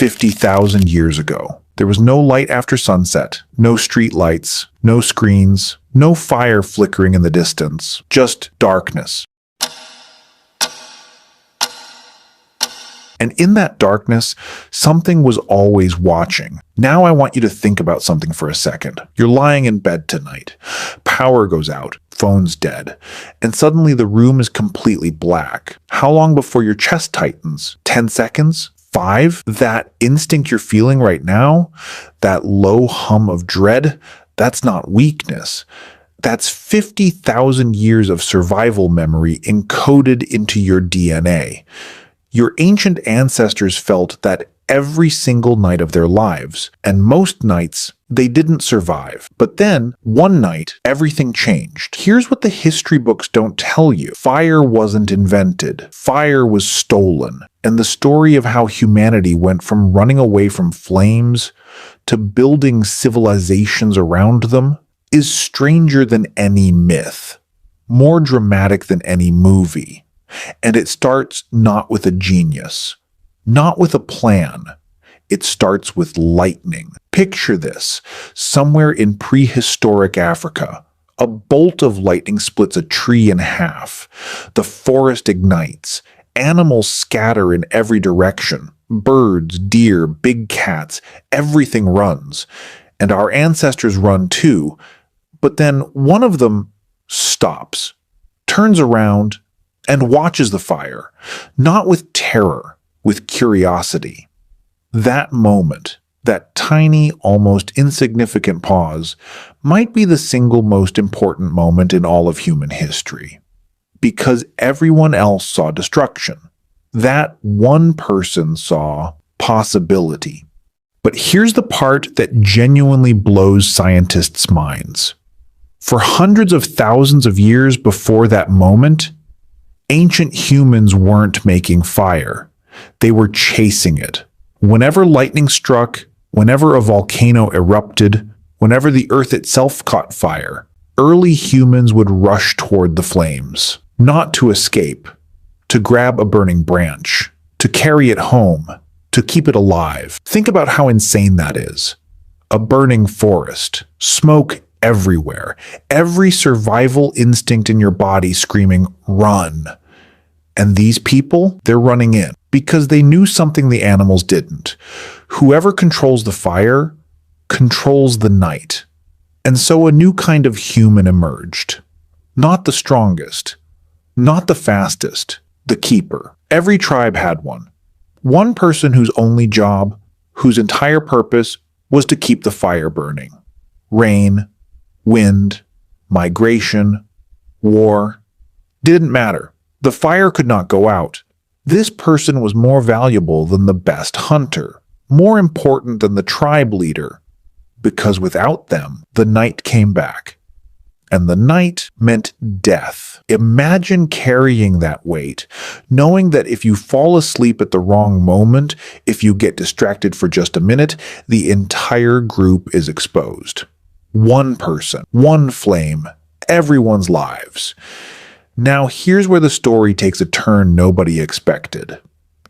50,000 years ago. There was no light after sunset, no street lights, no screens, no fire flickering in the distance, just darkness. And in that darkness, something was always watching. Now I want you to think about something for a second. You're lying in bed tonight. Power goes out, phone's dead, and suddenly the room is completely black. How long before your chest tightens? 10 seconds? 5? That instinct you're feeling right now, that low hum of dread, that's not weakness. That's 50,000 years of survival memory encoded into your DNA. Your ancient ancestors felt that every single night of their lives, and most nights they didn't survive. But then, one night, everything changed. Here's what the history books don't tell you. Fire wasn't invented. Fire was stolen. And the story of how humanity went from running away from flames to building civilizations around them is stranger than any myth, more dramatic than any movie. And it starts not with a genius, not with a plan. It starts with lightning. Picture this. Somewhere in prehistoric Africa, a bolt of lightning splits a tree in half. The forest ignites. Animals scatter in every direction. Birds, deer, big cats, everything runs. And our ancestors run too. But then one of them stops, turns around, and watches the fire, not with terror, with curiosity. That moment, that tiny, almost insignificant pause, might be the single most important moment in all of human history. Because everyone else saw destruction. That one person saw possibility. But here's the part that genuinely blows scientists' minds. For hundreds of thousands of years before that moment, ancient humans weren't making fire. They were chasing it. Whenever lightning struck, whenever a volcano erupted, whenever the earth itself caught fire, early humans would rush toward the flames. Not to escape, to grab a burning branch, to carry it home, to keep it alive. Think about how insane that is. A burning forest, smoke everywhere, every survival instinct in your body screaming, run. And these people, they're running in because they knew something the animals didn't. Whoever controls the fire controls the night. And so a new kind of human emerged. Not the strongest, not the fastest, the keeper. Every tribe had one. One person whose only job, whose entire purpose was to keep the fire burning. Rain, wind, migration, war, didn't matter. The fire could not go out. This person was more valuable than the best hunter, more important than the tribe leader, because without them, the night came back. And the night meant death. Imagine carrying that weight, knowing that if you fall asleep at the wrong moment, if you get distracted for just a minute, the entire group is exposed. One person, one flame, everyone's lives. Now here's where the story takes a turn nobody expected.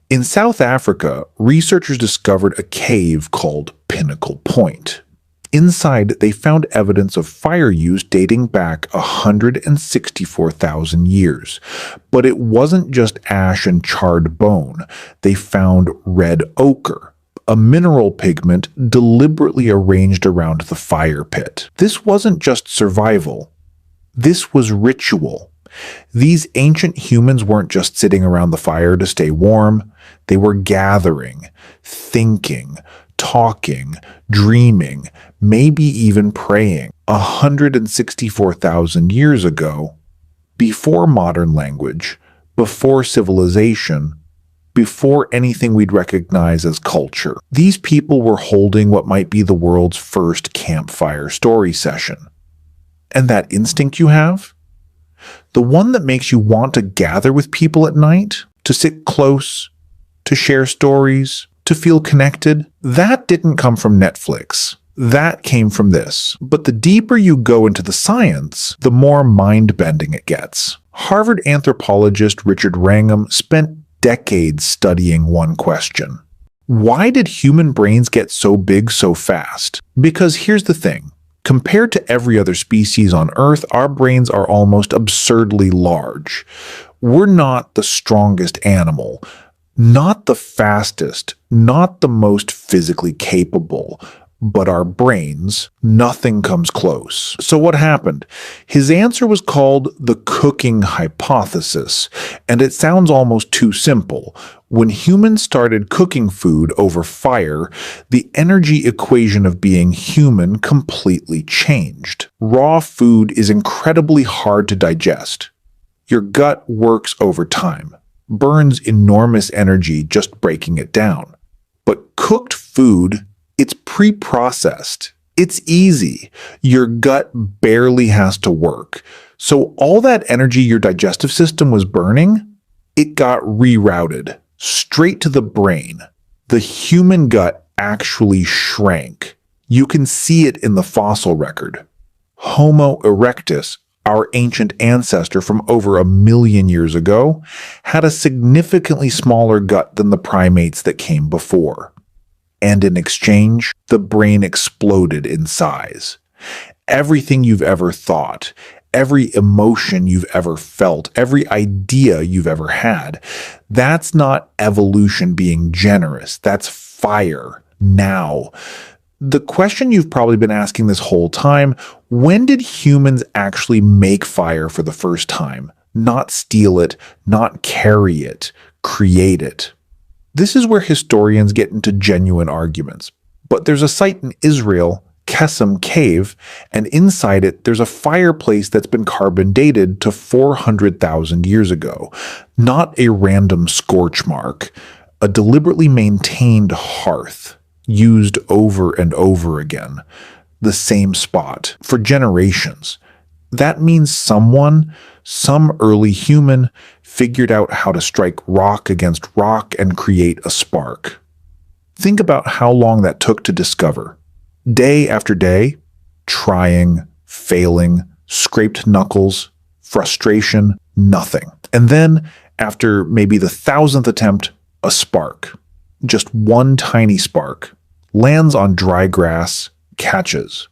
In South Africa, researchers discovered a cave called Pinnacle Point. Inside, they found evidence of fire use dating back 164,000 years. But it wasn't just ash and charred bone. They found red ochre, a mineral pigment deliberately arranged around the fire pit. This wasn't just survival. This was ritual. These ancient humans weren't just sitting around the fire to stay warm. They were gathering, thinking, talking, dreaming, maybe even praying. 164,000 years ago, before modern language, before civilization, before anything we'd recognize as culture. These people were holding what might be the world's first campfire story session. And that instinct you have? The one that makes you want to gather with people at night, to sit close, to share stories, to feel connected, that didn't come from Netflix. That came from this. But the deeper you go into the science, the more mind-bending it gets. Harvard anthropologist Richard Wrangham spent decades studying one question. Why did human brains get so big so fast? Because here's the thing. Compared to every other species on Earth, our brains are almost absurdly large. We're not the strongest animal, not the fastest, not the most physically capable, but our brains, nothing comes close. So what happened? His answer was called the cooking hypothesis, and it sounds almost too simple. When humans started cooking food over fire, the energy equation of being human completely changed. Raw food is incredibly hard to digest. Your gut works over time, burns enormous energy just breaking it down. But cooked food, it's pre-processed. It's easy. Your gut barely has to work. So all that energy your digestive system was burning, it got rerouted straight to the brain. The human gut actually shrank. You can see it in the fossil record. Homo erectus, our ancient ancestor from over 1 million years ago, had a significantly smaller gut than the primates that came before. And in exchange, the brain exploded in size. Everything you've ever thought, every emotion you've ever felt, every idea you've ever had, that's not evolution being generous. That's fire now. The question you've probably been asking this whole time, when did humans actually make fire for the first time? Not steal it, not carry it, create it. This is where historians get into genuine arguments. But there's a site in Israel, Kesem Cave, and inside it there's a fireplace that's been carbon dated to 400,000 years ago. Not a random scorch mark, a deliberately maintained hearth, used over and over again. The same spot, for generations. That means someone, some early human, figured out how to strike rock against rock and create a spark. Think about how long that took to discover. Day after day, trying, failing, scraped knuckles, frustration, nothing. And then, after maybe the 1,000th attempt, a spark. Just one tiny spark. Lands on dry grass, catches.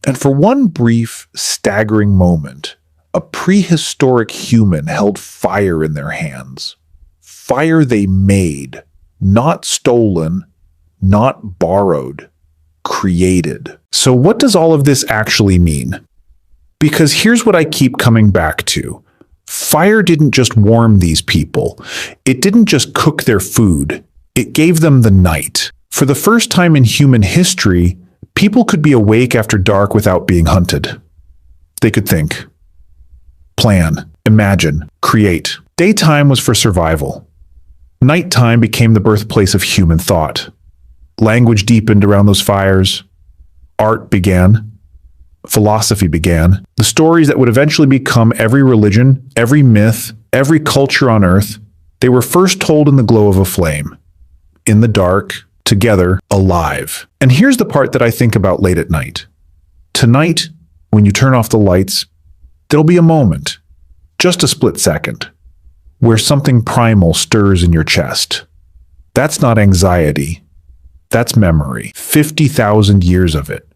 And for one brief, staggering moment, a prehistoric human held fire in their hands. Fire they made, not stolen, not borrowed, created. So what does all of this actually mean? Because here's what I keep coming back to. Fire didn't just warm these people. It didn't just cook their food. It gave them the night. For the first time in human history, people could be awake after dark without being hunted. They could think, plan, imagine, create. Daytime was for survival. Nighttime became the birthplace of human thought. Language deepened around those fires. Art began. Philosophy began. The stories that would eventually become every religion, every myth, every culture on Earth, they were first told in the glow of a flame. In the dark, together, alive. And here's the part that I think about late at night. Tonight, when you turn off the lights, there'll be a moment, just a split second, where something primal stirs in your chest. That's not anxiety. That's memory. 50,000 years of it.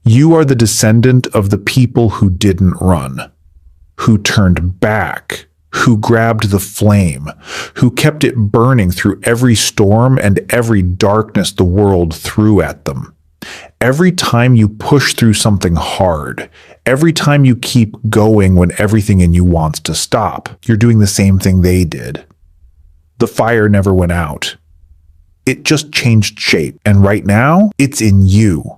You are the descendant of the people who didn't run, who turned back, who grabbed the flame, who kept it burning through every storm and every darkness the world threw at them. Every time you push through something hard, every time you keep going when everything in you wants to stop, you're doing the same thing they did. The fire never went out. It just changed shape, and right now, it's in you.